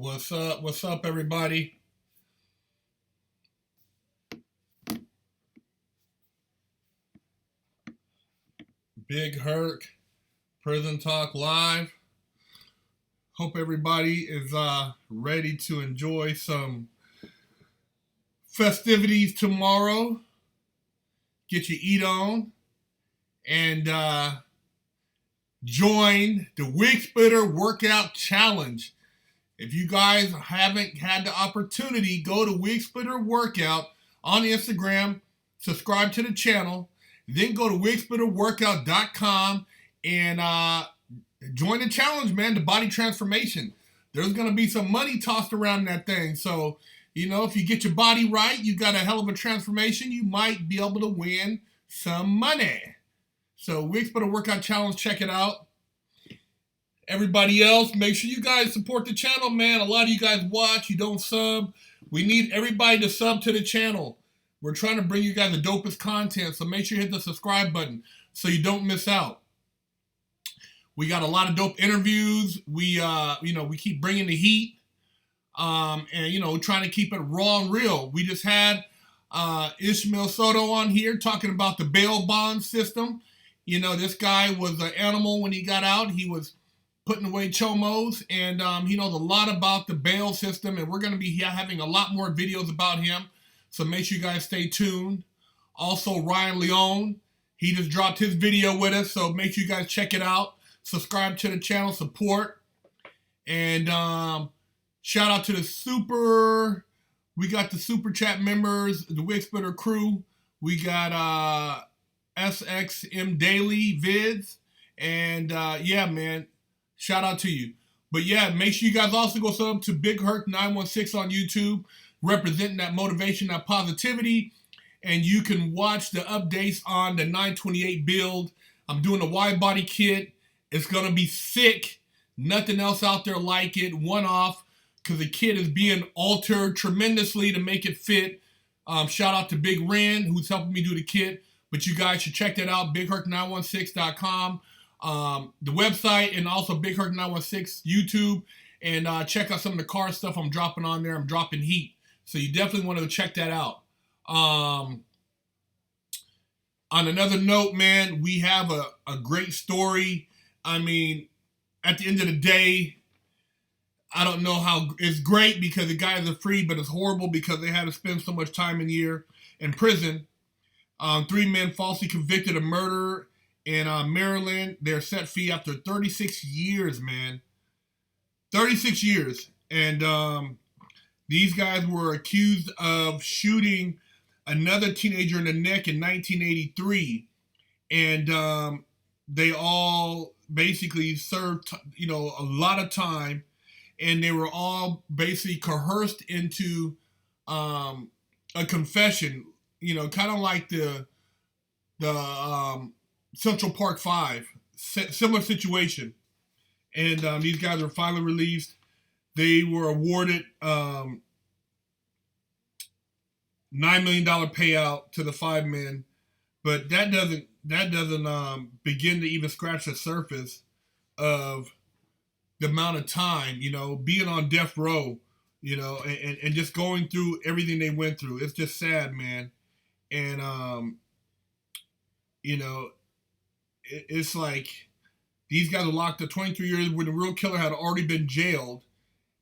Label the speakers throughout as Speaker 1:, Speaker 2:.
Speaker 1: What's up? What's up, everybody? Big Herc, Prison Talk Live. Hope everybody is ready to enjoy some festivities tomorrow. Get your eat on and join the Wig Splitter Workout Challenge. If you guys haven't had the opportunity, go to Wig Splitter Workout on Instagram, subscribe to the channel, then go to wigsplitterworkout.com and join the challenge, man, the body transformation. There's going to be some money tossed around in that thing. So, you know, if you get your body right, you got a hell of a transformation, you might be able to win some money. So, Wig Splitter Workout Challenge, check it out. Everybody else, make sure you guys support the channel, man. A lot of you guys watch, you don't sub. We need everybody to sub to the channel. We're trying to bring you guys the dopest content, so make sure you hit the subscribe button so you don't miss out. We got a lot of dope interviews. We keep bringing the heat, and trying to keep it raw and real. We just had Ishmael Soto on here talking about the bail bond system. You know, this guy was an animal when he got out. He was putting away chomos, and he knows a lot about the bail system, and we're going to be having a lot more videos about him, so make sure you guys stay tuned. Also, Ryan Leone, he just dropped his video with us, so make sure you guys check it out. Subscribe to the channel, support, and shout out to we got the super chat members, the Wig Splitter crew. We got SXM Daily Vids, and yeah, man, shout out to you. But yeah, make sure you guys also go sub to Big Herc 916 on YouTube, representing that motivation, that positivity. And you can watch the updates on the 928 build. I'm doing a wide body kit. It's going to be sick. Nothing else out there like it. One off, because the kit is being altered tremendously to make it fit. Shout out to Big Ren, who's helping me do the kit. But you guys should check that out, bigherc916.com. The website, and also Big Herc 916 YouTube, and check out some of the car stuff I'm dropping on there. I'm dropping heat, so you definitely want to check that out. On another note, man, we have a great story. I mean, at the end of the day, I don't know how it's great because the guys are free, but it's horrible because they had to spend so much time in prison. 3 men falsely convicted of murder in Maryland. They're set free after 36 years, man. 36 years. And these guys were accused of shooting another teenager in the neck in 1983. And they all basically served, a lot of time. And they were all basically coerced into a confession, kind of like the Central Park 5, similar situation. And these guys were finally released. They were awarded $9 million payout to the 5 men, but that doesn't begin to even scratch the surface of the amount of time, being on death row, and just going through everything they went through. It's just sad, man. And it's like these guys are locked up 23 years when the real killer had already been jailed.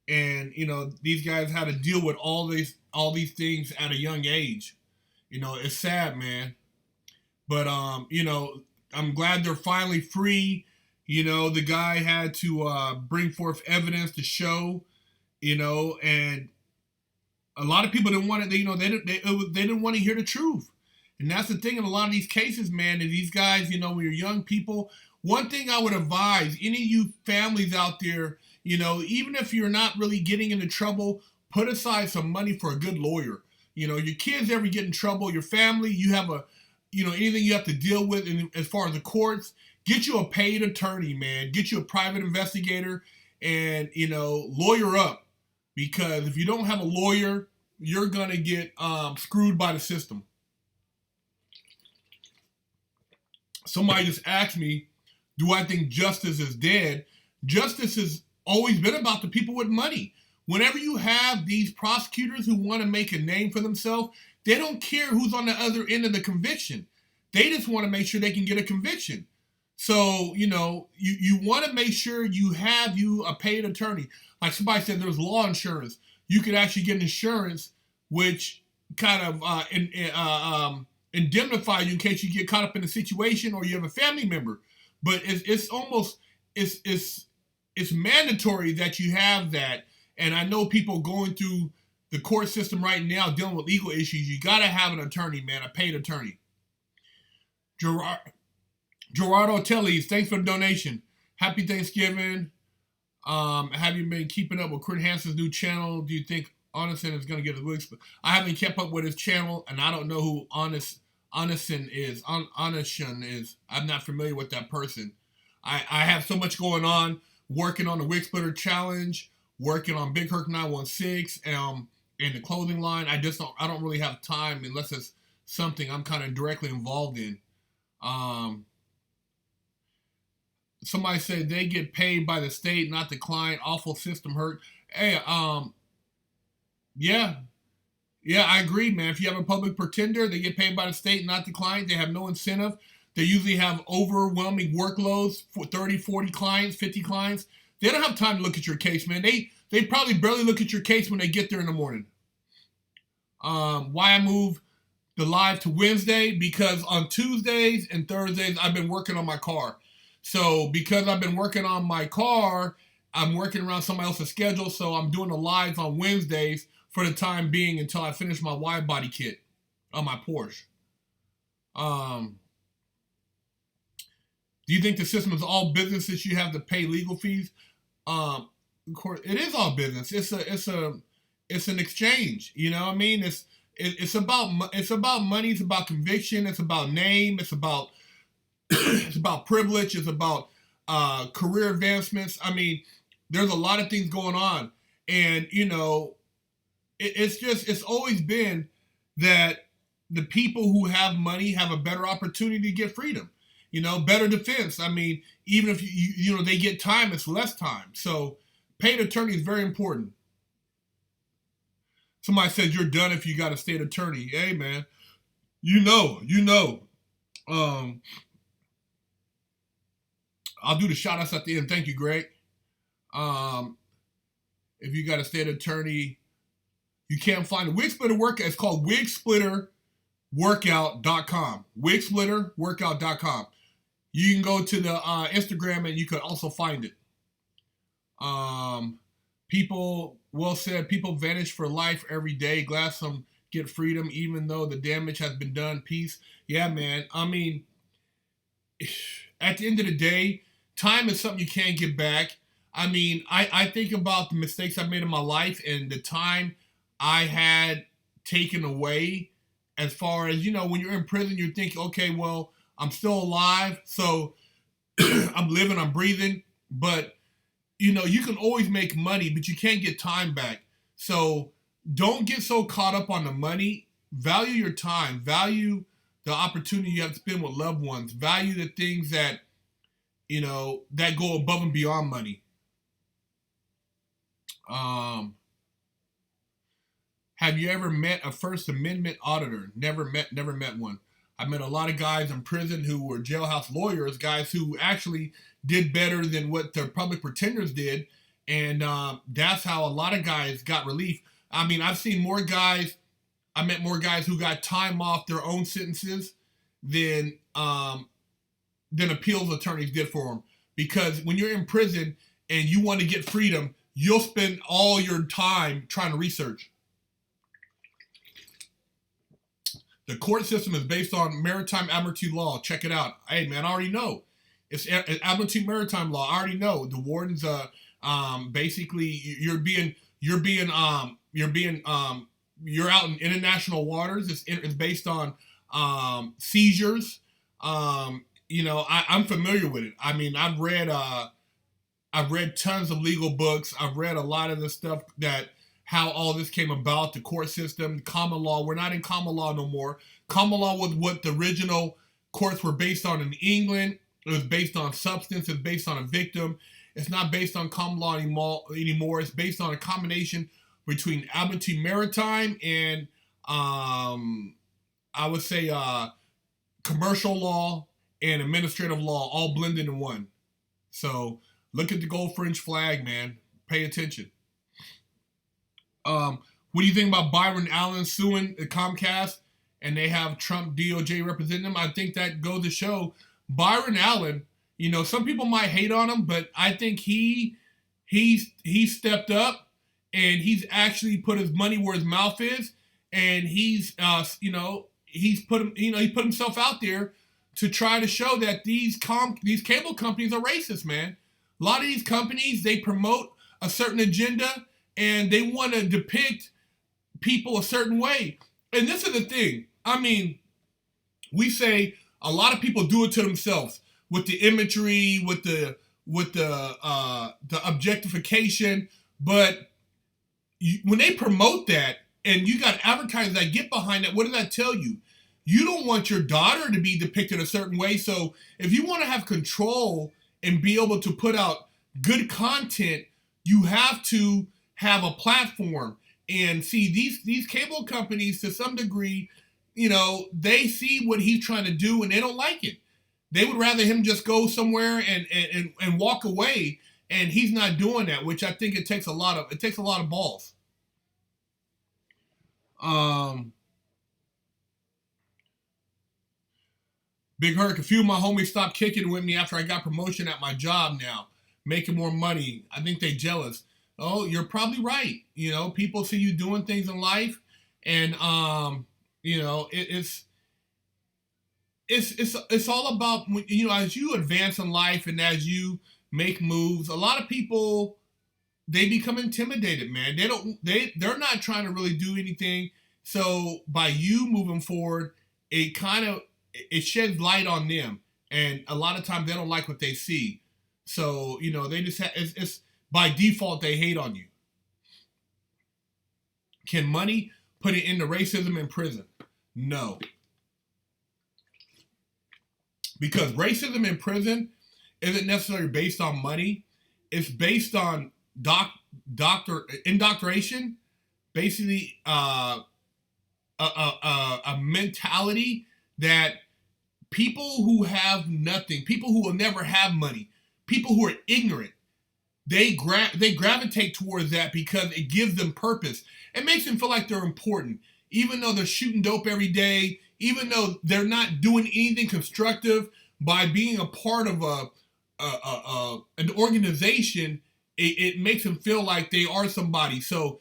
Speaker 1: And, these guys had to deal with all these things at a young age. It's sad, man. But, I'm glad they're finally free. The guy had to bring forth evidence to show, and a lot of people didn't want it. They didn't want to hear the truth. And that's the thing in a lot of these cases, man, is these guys, when you're young people, one thing I would advise any of you families out there, even if you're not really getting into trouble, put aside some money for a good lawyer. Your kids ever get in trouble, your family, you have anything you have to deal with as far as the courts, get you a paid attorney, man. Get you a private investigator and, lawyer up. Because if you don't have a lawyer, you're going to get screwed by the system. Somebody just asked me, do I think justice is dead? Justice has always been about the people with money. whenever you have these prosecutors who want to make a name for themselves, they don't care who's on the other end of the conviction. They just want to make sure they can get a conviction. So, you want to make sure you have a paid attorney. Like somebody said, there's law insurance. You could actually get insurance, which kind of indemnify you in case you get caught up in a situation or you have a family member. But it's mandatory that you have that. And I know people going through the court system right now dealing with legal issues. You got to have an attorney, man, a paid attorney. Gerardo Tellez, thanks for the donation. Happy Thanksgiving. Have you been keeping up with Kurt Hanson's new channel? Do you think Onison is going to get his wigs? I haven't kept up with his channel, and I don't know who Onison is. I'm not familiar with that person. I have so much going on, working on the Wig Splitter Challenge, working on Big Herc 916, and the clothing line. I don't really have time unless it's something I'm kind of directly involved in. Somebody said they get paid by the state, not the client. Awful system, Herc. Hey, yeah, I agree, man. If you have a public pretender, they get paid by the state, not the client. They have no incentive. They usually have overwhelming workloads for 30, 40 clients, 50 clients. They don't have time to look at your case, man. They probably barely look at your case when they get there in the morning. Why I moved the live to Wednesday? Because on Tuesdays and Thursdays, I've been working on my car. So because I've been working on my car, I'm working around somebody else's schedule. So I'm doing the lives on Wednesdays for the time being until I finish my wide body kit on my Porsche. Do you think the system is all business that you have to pay legal fees? Of course, it is all business. It's an exchange. You know what I mean? It's about money. It's about conviction. It's about name. It's about it's about privilege. It's about career advancements. I mean, there's a lot of things going on, and it's always been that the people who have money have a better opportunity to get freedom. Better defense. I mean, even if they get time, it's less time. So paid attorney is very important. Somebody said you're done if you got a state attorney. Hey, man, I'll do the shout outs at the end. Thank you, Greg. If you got a state attorney, you can't find a wig splitter workout. It's called wigsplitterworkout.com. Wigsplitterworkout.com. You can go to the Instagram and you could also find it. People vanish for life every day. Glad some get freedom, even though the damage has been done. Peace. Yeah, man. I mean, at the end of the day, time is something you can't get back. I mean, I think about the mistakes I made in my life and the time I had taken away. As far as, when you're in prison, you're thinking, okay, well, I'm still alive, so I'm living, I'm breathing. But, you can always make money, but you can't get time back. So don't get so caught up on the money. Value your time. Value the opportunity you have to spend with loved ones. Value the things that, that go above and beyond money. Have you ever met a First Amendment auditor? Never met one. I met a lot of guys in prison who were jailhouse lawyers, guys who actually did better than what their public pretenders did. And that's how a lot of guys got relief. I mean, I met more guys who got time off their own sentences than appeals attorneys did for them. Because when you're in prison and you want to get freedom, you'll spend all your time trying to research. The court system is based on maritime admiralty law. Check it out. Hey, man, I already know. It's admiralty maritime law. I already know. The wardens, basically, you're out in international waters. It's based on seizures. I'm familiar with it. I mean, I've read tons of legal books. I've read a lot of the stuff how all this came about, the court system, common law. We're not in common law no more. Common law was what the original courts were based on in England. It was based on substance. It's based on a victim. It's not based on common law anymore. It's based on a combination between admiralty maritime and I would say commercial law and administrative law all blended in one. So look at the gold fringe flag, man. Pay attention. What do you think about Byron Allen suing the Comcast and they have Trump DOJ representing them? I think that goes to show Byron Allen, you know, some people might hate on him, but I think he stepped up and he's actually put his money where his mouth is, and he's he put himself out there to try to show that these cable companies are racist, man. A lot of these companies, they promote a certain agenda and they want to depict people a certain way. And this is the thing. I mean, we say a lot of people do it to themselves with the imagery, with the objectification. But when they promote that and you got advertisers that get behind that, what does that tell you? You don't want your daughter to be depicted a certain way. So if you want to have control and be able to put out good content, you have to have a platform. And see, these cable companies, to some degree, you know, they see what he's trying to do and they don't like it. They would rather him just go somewhere and walk away, and he's not doing that, which I think it takes a lot of balls. Big Herc, a few of my homies stopped kicking with me after I got promotion at my job now, making more money. I think they jealous. Oh, you're probably right. You know, people see you doing things in life, and you know, it's all about, you know, as you advance in life and as you make moves, a lot of people, they become intimidated, man. They're not trying to really do anything. So by you moving forward, it sheds light on them, and a lot of times they don't like what they see. So, you know, they just it's by default they hate on you. Can money put it into racism in prison? No. Because racism in prison isn't necessarily based on money. It's based on indoctrination, basically a mentality that people who have nothing, people who will never have money, people who are ignorant, they gravitate towards that because it gives them purpose. It makes them feel like they're important, even though they're shooting dope every day, even though they're not doing anything constructive. By being a part of an organization, it makes them feel like they are somebody. So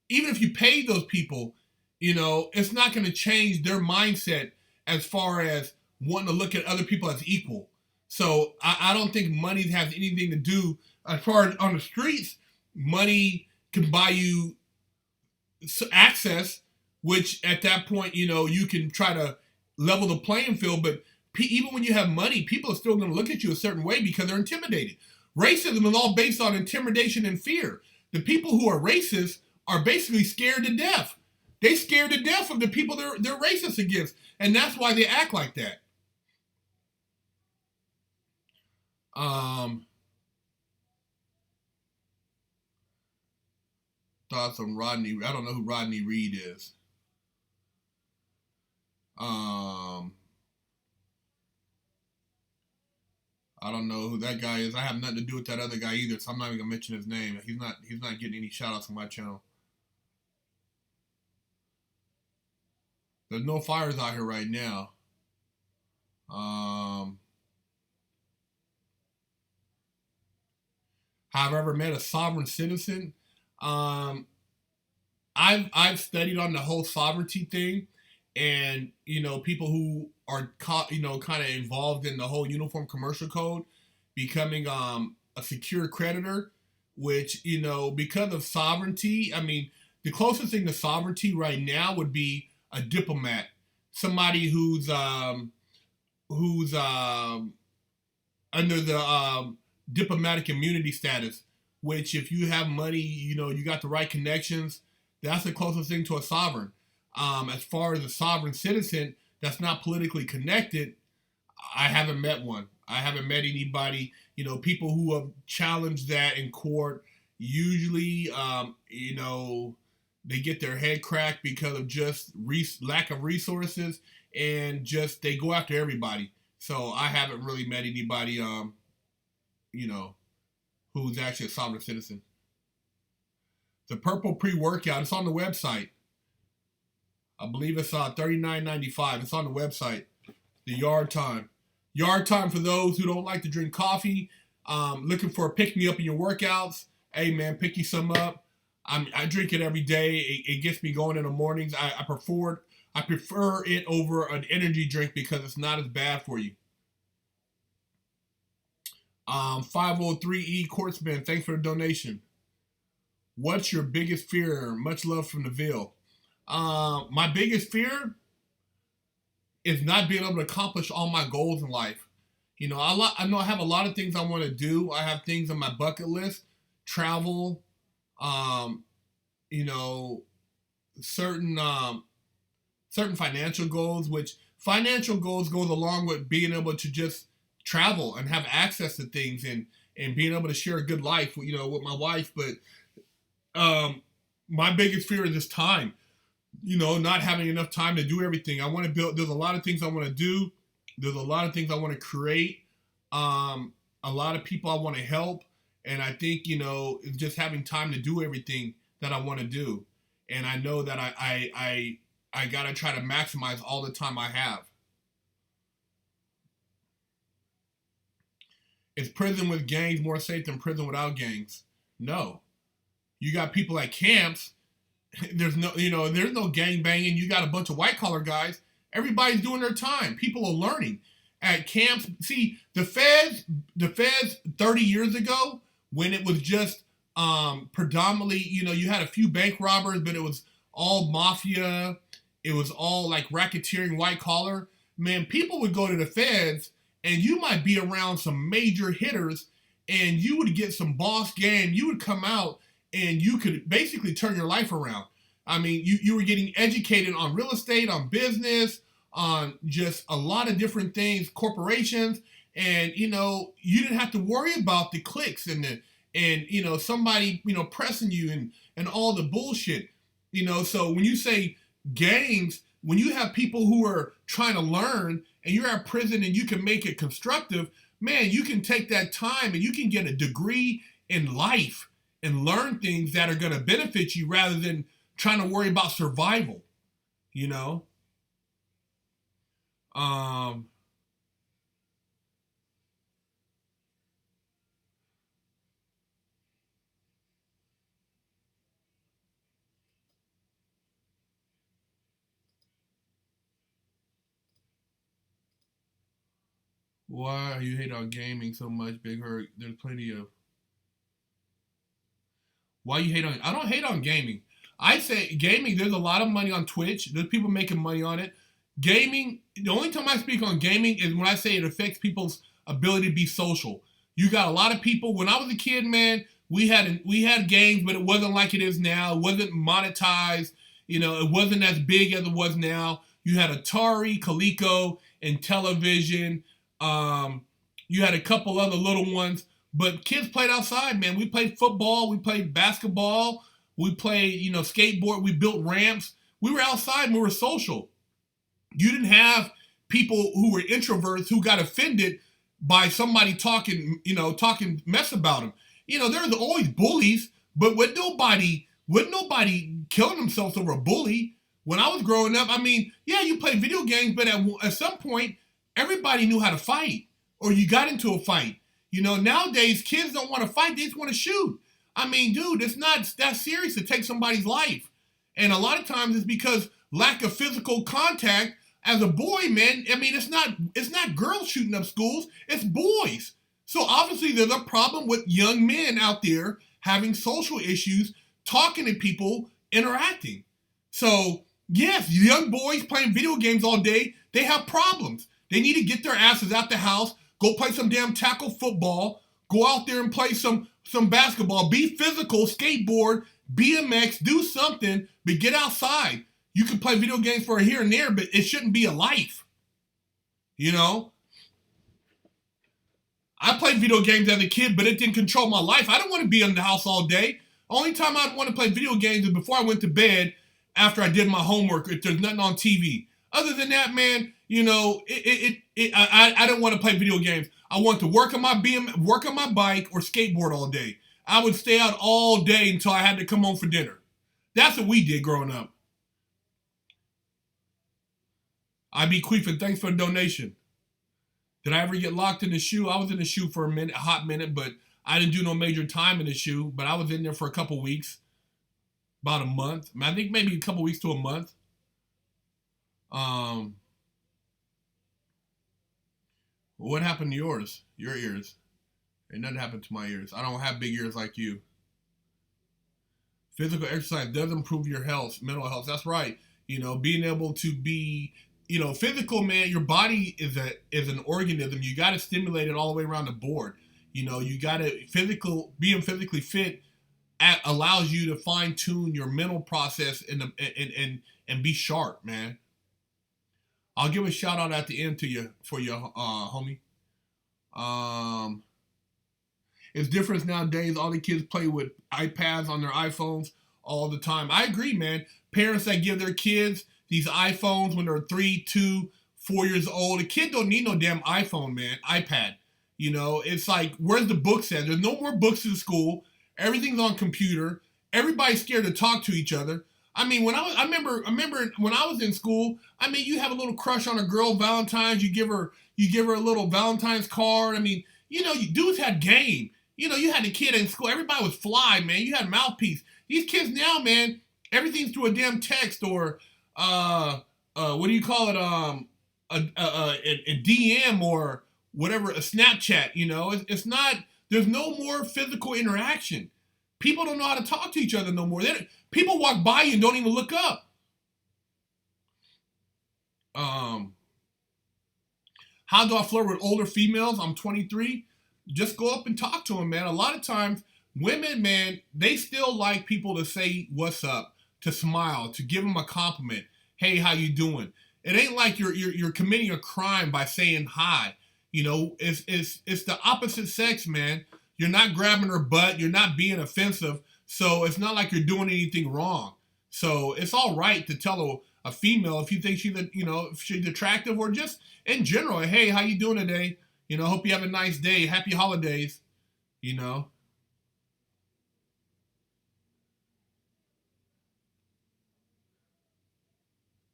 Speaker 1: even if you pay those people, you know, it's not going to change their mindset as far as wanting to look at other people as equal. So I don't think money has anything to do, as far as on the streets, money can buy you access, which at that point, you know, you can try to level the playing field. But even when you have money, people are still going to look at you a certain way because they're intimidated. Racism is all based on intimidation and fear. The people who are racist are basically scared to death. They're scared to death of the people they're racist against. And that's why they act like that. Thoughts on Rodney? I don't know who Rodney Reed is. I don't know who that guy is. I have nothing to do with that other guy either, so I'm not even gonna mention his name. He's not getting any shout outs on my channel. There's no fires out here right now. Have I ever met a sovereign citizen? I've studied on the whole sovereignty thing, and you know, people who are kind of involved in the whole Uniform Commercial Code, becoming a secure creditor, which, you know, because of sovereignty. I mean, the closest thing to sovereignty right now would be a diplomat, somebody who's under the diplomatic immunity status, which if you have money, you know, you got the right connections, that's the closest thing to a sovereign. As far as a sovereign citizen that's not politically connected, I haven't met one. I haven't met anybody, people who have challenged that in court. Usually, they get their head cracked because of just lack of resources, and just they go after everybody. So I haven't really met anybody, who's actually a sovereign citizen. The purple pre-workout, it's on the website. I believe it's $39.95. It's on the website. The Yard Time. Yard Time for those who don't like to drink coffee, looking for a pick-me-up in your workouts. Hey, man, pick you some up. I drink it every day. It gets me going in the mornings. I prefer it over an energy drink because it's not as bad for you. 503E Courtsman, thanks for the donation. What's your biggest fear? Much love from the Ville. My biggest fear is not being able to accomplish all my goals in life. I know I have a lot of things I want to do. I have things on my bucket list, travel, certain financial goals, which financial goals goes along with being able to just travel and have access to things and being able to share a good life, with my wife. But my biggest fear is just time, not having enough time to do everything. I want to build, there's a lot of things I want to do. There's a lot of things I want to create. A lot of people I want to help. And I think, it's just having time to do everything that I want to do. And I know that I got to try to maximize all the time I have. Is prison with gangs more safe than prison without gangs? No. You got people at camps. There's no gang banging. You got a bunch of white collar guys. Everybody's doing their time. People are learning. At camps, see, the feds 30 years ago, when it was just predominantly, you had a few bank robbers, but it was all mafia. It was all like racketeering, white collar. Man, people would go to the feds and you might be around some major hitters and you would get some boss game. You would come out and you could basically turn your life around. I mean, you were getting educated on real estate, on business, on just a lot of different things, corporations, and, you didn't have to worry about the clicks and somebody, pressing you and all the bullshit, so when you say gangs, when you have people who are trying to learn and you're at prison and you can make it constructive, man, you can take that time and you can get a degree in life and learn things that are going to benefit you rather than trying to worry about survival, Why you hate on gaming so much, Big Herc? There's plenty of... Why you hate on... I don't hate on gaming. I say gaming, there's a lot of money on Twitch. There's people making money on it. Gaming, the only time I speak on gaming is when I say it affects people's ability to be social. You got a lot of people... When I was a kid, man, we had games, but it wasn't like it is now. It wasn't monetized. It wasn't as big as it was now. You had Atari, Coleco, and television. You had a couple other little ones, but kids played outside, man. We played football, we played basketball, we played, skateboard, we built ramps. We were outside and we were social. You didn't have people who were introverts who got offended by somebody talking mess about them. There's always bullies, but with nobody killing themselves over a bully. When I was growing up, yeah, you played video games, but at some point, everybody knew how to fight, or you got into a fight. Nowadays, kids don't want to fight. They just want to shoot. Dude, it's not that serious to take somebody's life. And a lot of times it's because lack of physical contact. As a boy, man, it's not girls shooting up schools. It's boys. So obviously there's a problem with young men out there having social issues, talking to people, interacting. So yes, young boys playing video games all day, they have problems. They need to get their asses out the house, go play some damn tackle football, go out there and play some basketball, be physical, skateboard, BMX, do something, but get outside. You can play video games for a here and there, but it shouldn't be a life. I played video games as a kid, but it didn't control my life. I don't want to be in the house all day. Only time I'd want to play video games is before I went to bed after I did my homework, if there's nothing on TV. Other than that, man, you know, I don't want to play video games. I want to work on my bike or skateboard all day. I would stay out all day until I had to come home for dinner. That's what we did growing up. I be Queefing, thanks for the donation. Did I ever get locked in the shoe? I was in the shoe for a hot minute, but I didn't do no major time in the shoe. But I was in there for a couple weeks, about a month. I think maybe a couple weeks to a month. What happened to yours? Your ears? Ain't nothing happened to my ears. I don't have big ears like you. Physical exercise does improve your health, mental health. That's right. You know, being able to be, you know, physical, man, your body is an organism. You got to stimulate it all the way around the board. You know, you got to being physically fit allows you to fine tune your mental process and be sharp, man. I'll give a shout out at the end to you for your homie. It's different nowadays. All the kids play with iPads on their iPhones all the time. I agree, man. Parents that give their kids these iPhones when they're 3, 2, 4 years old. A kid don't need no damn iPhone, man. iPad. You know, it's like, where's the books at? There's no more books in school. Everything's on computer. Everybody's scared to talk to each other. I mean, I remember when I was in school. I mean, you have a little crush on a girl, Valentine's. You give her a little Valentine's card. I mean, you know, dudes had game. You know, you had a kid in school. Everybody was fly, man. You had a mouthpiece. These kids now, man, everything's through a damn text or what do you call it? A DM or whatever, a Snapchat. You know, it's not. There's no more physical interaction. People don't know how to talk to each other no more. People walk by you and don't even look up. How do I flirt with older females? I'm 23. Just go up and talk to them, man. A lot of times, women, man, they still like people to say what's up, to smile, to give them a compliment. Hey, how you doing? It ain't like you're committing a crime by saying hi. You know, it's the opposite sex, man. You're not grabbing her butt. You're not being offensive. So it's not like you're doing anything wrong. So it's all right to tell a female if you think if she's attractive or just in general, hey, how you doing today? You know, hope you have a nice day. Happy holidays. You know.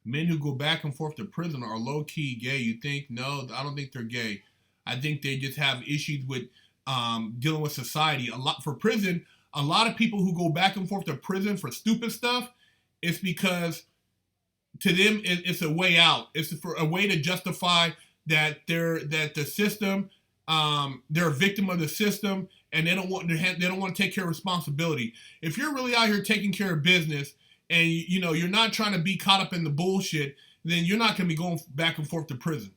Speaker 1: Men who go back and forth to prison are low-key gay. You think? No, I don't think they're gay. I think they just have issues with dealing with society. For prison, a lot of people who go back and forth to prison for stupid stuff, it's because to them it's a way out. It's for a way to justify that the system, they're a victim of the system, and they don't want to take care of responsibility. If you're really out here taking care of business, and you know you're not trying to be caught up in the bullshit, then you're not going to be going back and forth to prison.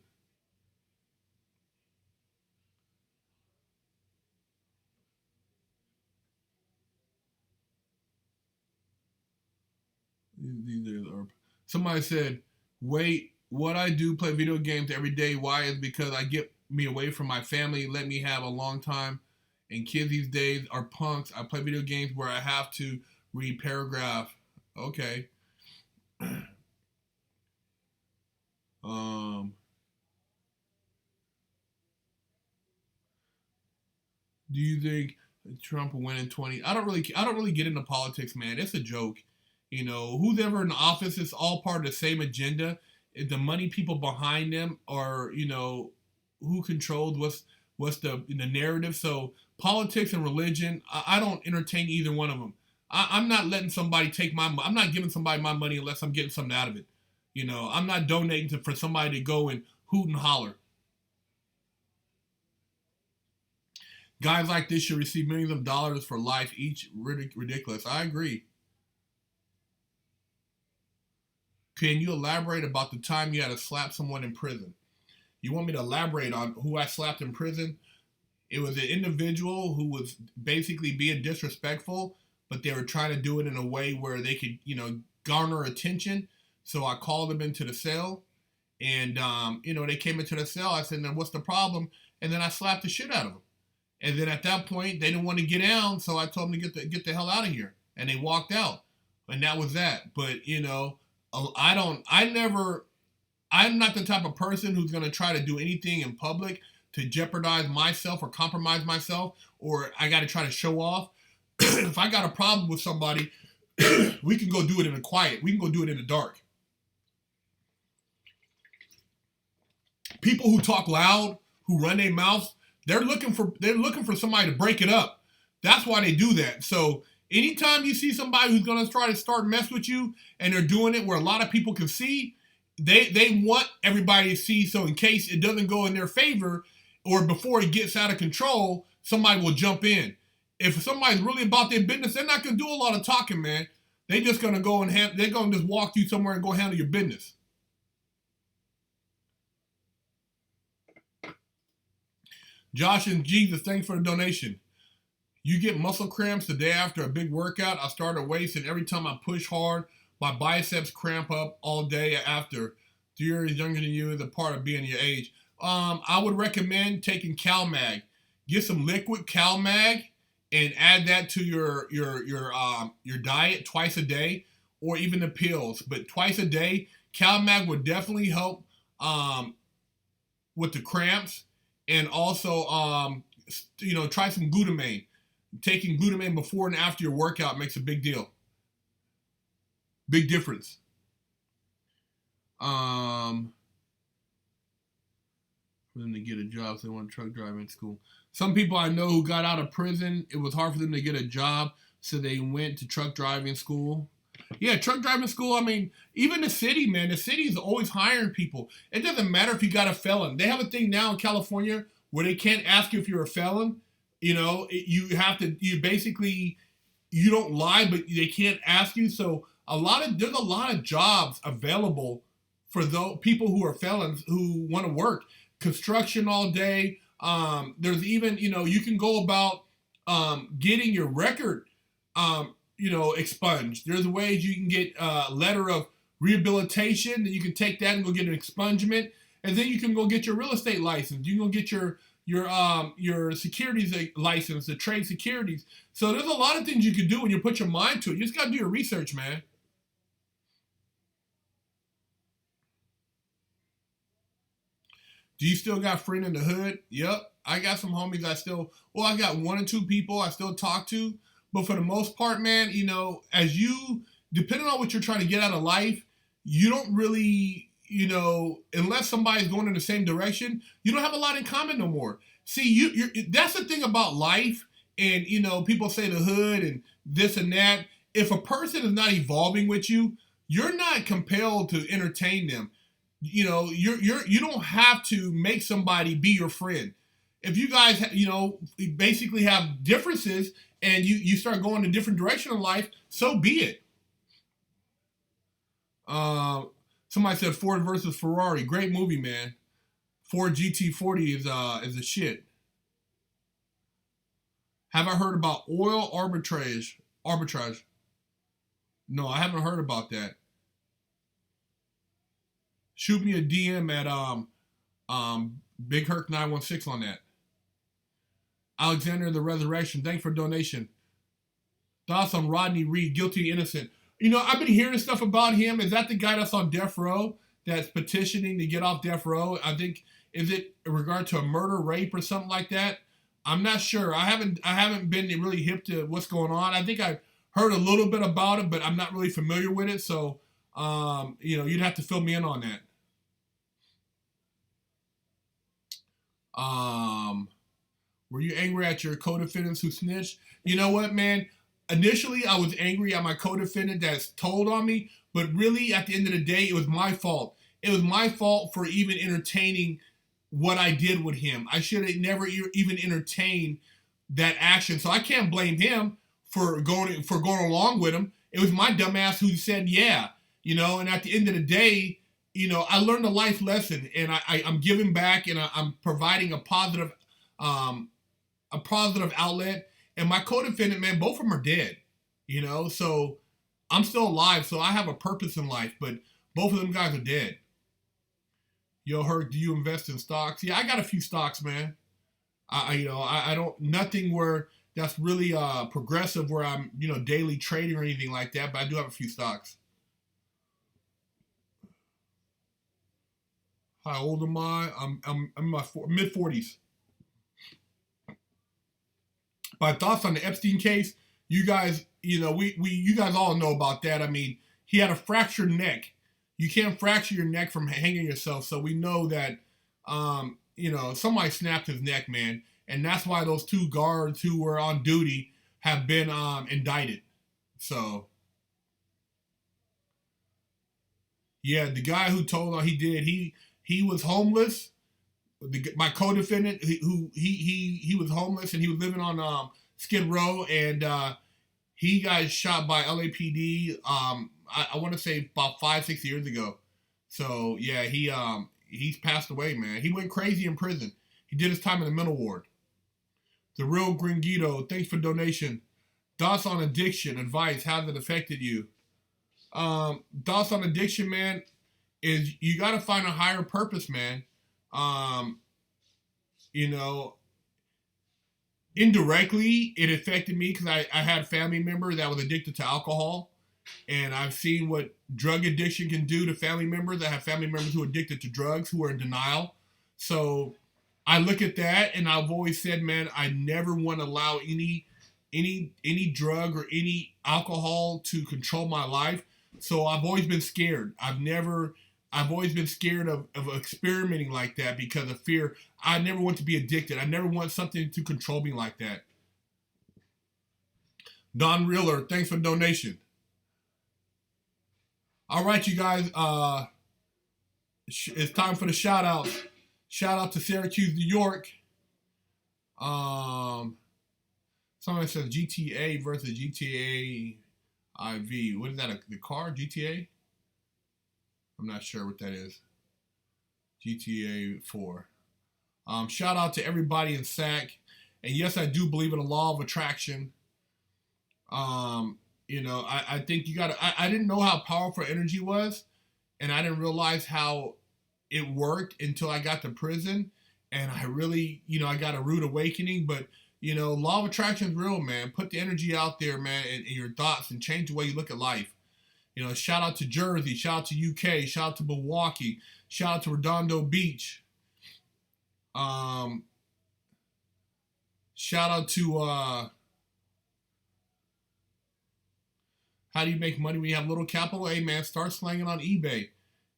Speaker 1: Somebody said, wait, what I do, play video games every day. Why? Is because I get me away from my family, let me have a long time. And kids these days are punks. I play video games where I have to read paragraph. Okay. Do you think Trump will win in 20? I don't really get into politics, man. It's a joke. You know, who's ever in office, it's all part of the same agenda. The money people behind them are, you know, who controls what's the narrative. So politics and religion, I don't entertain either one of them. I'm not letting somebody I'm not giving somebody my money unless I'm getting something out of it. You know, I'm not donating for somebody to go and hoot and holler. Guys like this should receive millions of dollars for life each. Ridiculous. I agree. Can you elaborate about the time you had to slap someone in prison? You want me to elaborate on who I slapped in prison? It was an individual who was basically being disrespectful, but they were trying to do it in a way where they could, you know, garner attention. So I called them into the cell, And, they came into the cell. I said, now what's the problem? And then I slapped the shit out of them. And then at that point, they didn't want to get down, so I told them to get the hell out of here. And they walked out. And that was that. But, I'm not the type of person who's going to try to do anything in public to jeopardize myself or compromise myself, or I got to try to show off. If I got a problem with somebody, we can go do it in the quiet. We can go do it in the dark. People who talk loud, who run their mouths, they're looking for somebody to break it up. That's why they do that. So anytime you see somebody who's going to try to start mess with you, and they're doing it where a lot of people can see, they want everybody to see, so in case it doesn't go in their favor or before it gets out of control, somebody will jump in. If somebody's really about their business, they're not going to do a lot of talking, man. They're just going to go and they're going to just walk you somewhere and go handle your business. Josh and Jesus, thanks for the donation. You get muscle cramps the day after a big workout. I started weights, and every time I push hard, my biceps cramp up all day after. 3 years younger than you is a part of being your age. I would recommend taking CalMag. Get some liquid CalMag and add that to your diet twice a day, or even the pills. But twice a day, CalMag would definitely help with the cramps, and also try some glutamine. Taking glutamine before and after your workout makes a big deal. Big difference. For them to get a job, so they want truck driving school. Some people I know who got out of prison, it was hard for them to get a job, so they went to truck driving school. Yeah, truck driving school, I mean, even the city, man, the city is always hiring people. It doesn't matter if you got a felon. They have a thing now in California where they can't ask you if you're a felon. You don't lie, but they can't ask you. So there's a lot of jobs available for those people who are felons who want to work. Construction all day. There's even, you can go about getting your record, expunged. There's ways you can get a letter of rehabilitation, and you can take that and go get an expungement, and then you can go get your real estate license. You can go get your securities license, the trade securities. So there's a lot of things you can do when you put your mind to it. You just got to do your research, man. Do you still got friend in the hood? Yep. I got some homies I got 1 or 2 people I still talk to. But for the most part, man, depending on what you're trying to get out of life, you don't really, unless somebody's going in the same direction, you don't have a lot in common no more. See, that's the thing about life. And, people say the hood and this and that. If a person is not evolving with you, you're not compelled to entertain them. You don't have to make somebody be your friend. If you guys, basically have differences and you start going a different direction in life, so be it. Somebody said Ford versus Ferrari. Great movie, man. Ford GT40 is a shit. Have I heard about oil arbitrage? No, I haven't heard about that. Shoot me a DM at Big Herc 916 on that. Alexander the Resurrection, thanks for donation. Thoughts on Rodney Reed, guilty or innocent? I've been hearing stuff about him. Is that the guy that's on death row that's petitioning to get off death row? I think, is it in regard to a murder, rape, or something like that? I'm not sure. I haven't been really hip to what's going on. I think I heard a little bit about it, but I'm not really familiar with it. So, you'd have to fill me in on that. Were you angry at your co-defendants who snitched? You know what, man? Initially, I was angry at my co-defendant that's told on me, but really, at the end of the day, it was my fault. It was my fault for even entertaining what I did with him. I should have never even entertained that action. So I can't blame him for going along with him. It was my dumbass who said, yeah, and at the end of the day, I learned a life lesson, and I'm giving back, and I'm providing a positive outlet. And my co-defendant, man, both of them are dead, so I'm still alive. So I have a purpose in life, but both of them guys are dead. Yo, Herc, do you invest in stocks? Yeah, I got a few stocks, man. I don't, nothing where that's really progressive where I'm, daily trading or anything like that, but I do have a few stocks. How old am I? I'm in my mid 40s. My thoughts on the Epstein case, you guys, you guys all know about that. I mean, he had a fractured neck. You can't fracture your neck from hanging yourself, so we know that, somebody snapped his neck, man, and that's why those two guards who were on duty have been indicted. So, yeah, the guy who told he did, he was homeless. My co-defendant, he was homeless and he was living on Skid Row, and he got shot by LAPD. I want to say about 5-6 years ago. So yeah, he's passed away, man. He went crazy in prison. He did his time in the mental ward. The Real Gringuito, thanks for donation. Thoughts on addiction, advice, how's it affected you? Thoughts on addiction, man, is you got to find a higher purpose, man. Indirectly, it affected me because I had a family member that was addicted to alcohol, and I've seen what drug addiction can do to family members. I have family members who are addicted to drugs who are in denial. So I look at that, and I've always said, man, I never want to allow any drug or any alcohol to control my life. So I've always been scared. I've always been scared of experimenting like that because of fear. I never want to be addicted. I never want something to control me like that. Don Reeler, thanks for the donation. All right, you guys. It's time for the shout out. Shout out to Syracuse, New York. Somebody says GTA versus GTA IV. What is that? The car? GTA? I'm not sure what that is. GTA 4. Shout out to everybody in SAC. And yes, I do believe in the law of attraction. I think you gotta, I didn't know how powerful energy was. And I didn't realize how it worked until I got to prison. And I really, I got a rude awakening. But, law of attraction is real, man. Put the energy out there, man, in your thoughts and change the way you look at life. Shout out to Jersey, shout out to UK, shout out to Milwaukee, shout out to Redondo Beach. Shout out to how do you make money when you have little capital? Hey man, start slanging on eBay.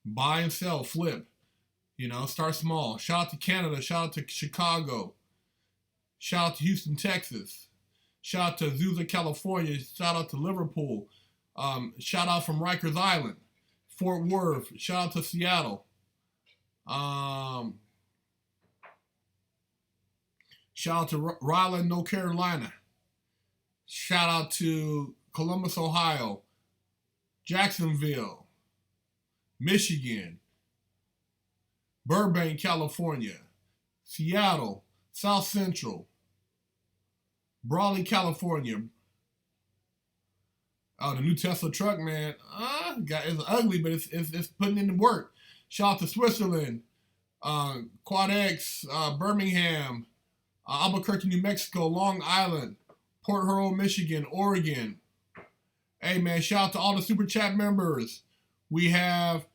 Speaker 1: Buy and sell, flip. Start small. Shout out to Canada, shout out to Chicago. Shout out to Houston, Texas. Shout out to Azusa, California. Shout out to Liverpool. Shout out from Rikers Island, Fort Worth. Shout out to Seattle. Shout out to Raleigh, North Carolina. Shout out to Columbus, Ohio. Jacksonville, Michigan. Burbank, California. Seattle, South Central. Brawley, California. Oh, the new Tesla truck, man. It's ugly, but it's putting in the work. Shout out to Switzerland, Quad X, Birmingham, Albuquerque, New Mexico, Long Island, Port Huron, Michigan, Oregon. Hey, man, shout out to all the Super Chat members. We have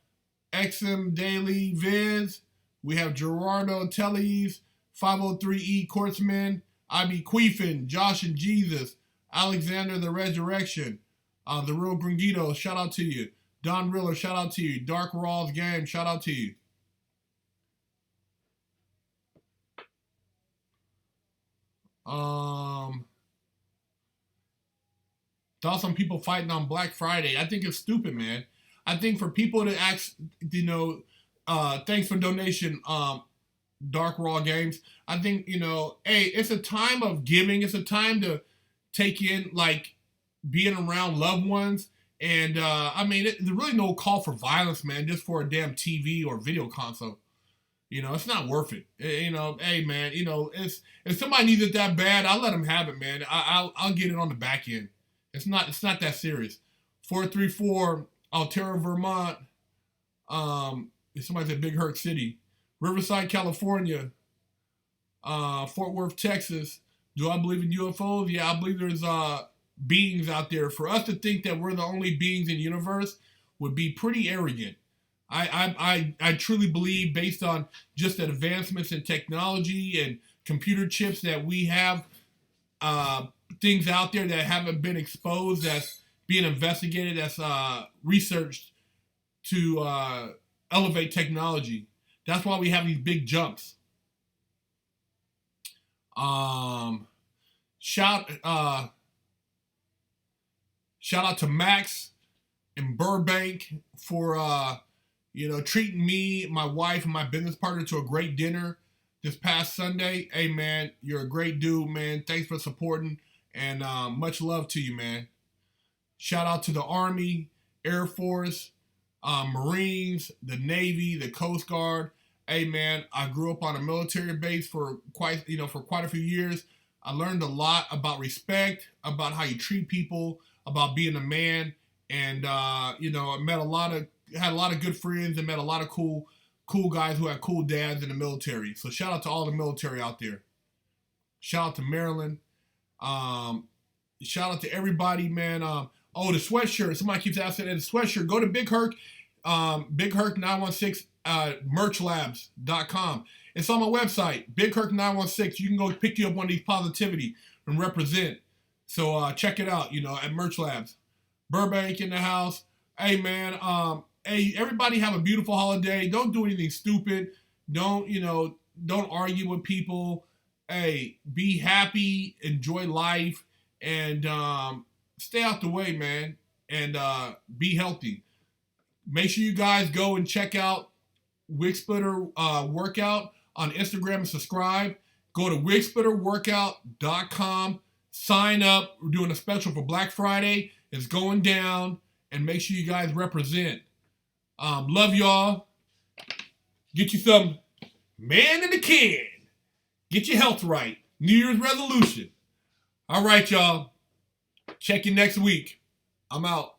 Speaker 1: XM Daily Viz. We have Gerardo Telles, 503E Courtsman, IB Queefin, Josh and Jesus, Alexander the Resurrection. The Real Gringuito, shout out to you. Don Riller, shout out to you. Dark Raw's Game, shout out to you. Thoughts on people fighting on Black Friday. I think it's stupid, man. I think for people to ask, thanks for donation, Dark Raw Games. I think, hey, it's a time of giving. It's a time to take in, being around loved ones. And, there's really no call for violence, man, just for a damn TV or video console. It's not worth it. Hey, man, if somebody needs it that bad, I'll let them have it, man. I'll get it on the back end. It's not that serious. 434 Altera, Vermont. Somebody said Big Herc City. Riverside, California. Fort Worth, Texas. Do I believe in UFOs? Yeah, I believe there's beings out there. For us to think that we're the only beings in the universe would be pretty arrogant. I truly believe, based on just the advancements in technology and computer chips, that we have things out there that haven't been exposed, that's being investigated, that's researched to elevate technology. That's why we have these big jumps. Shout out to Max in Burbank for treating me, my wife, and my business partner to a great dinner this past Sunday. Hey man, you're a great dude, man. Thanks for supporting, and much love to you, man. Shout out to the Army, Air Force, Marines, the Navy, the Coast Guard. Hey man, I grew up on a military base for quite a few years. I learned a lot about respect, about how you treat people, about being a man, and I had a lot of good friends and met a lot of cool guys who had cool dads in the military. So shout out to all the military out there. Shout out to Marilyn. Shout out to everybody, man. The sweatshirt. Somebody keeps asking that. The sweatshirt. Go to Big Herc, Big Herc 916 merchlabs.com. It's on my website, Big Herc 916. You can go pick you up one of these positivity and represent. So check it out, at Merch Labs. Burbank in the house. Hey man, hey, everybody have a beautiful holiday. Don't do anything stupid. Don't argue with people. Hey, be happy, enjoy life, and stay out the way, man, and be healthy. Make sure you guys go and check out Wig Splitter Workout on Instagram and subscribe. Go to wigsplitterworkout.com. Sign up. We're doing a special for Black Friday. It's going down. And make sure you guys represent. Love y'all. Get you some man in the can. Get your health right. New Year's resolution. All right, y'all. Check you next week. I'm out.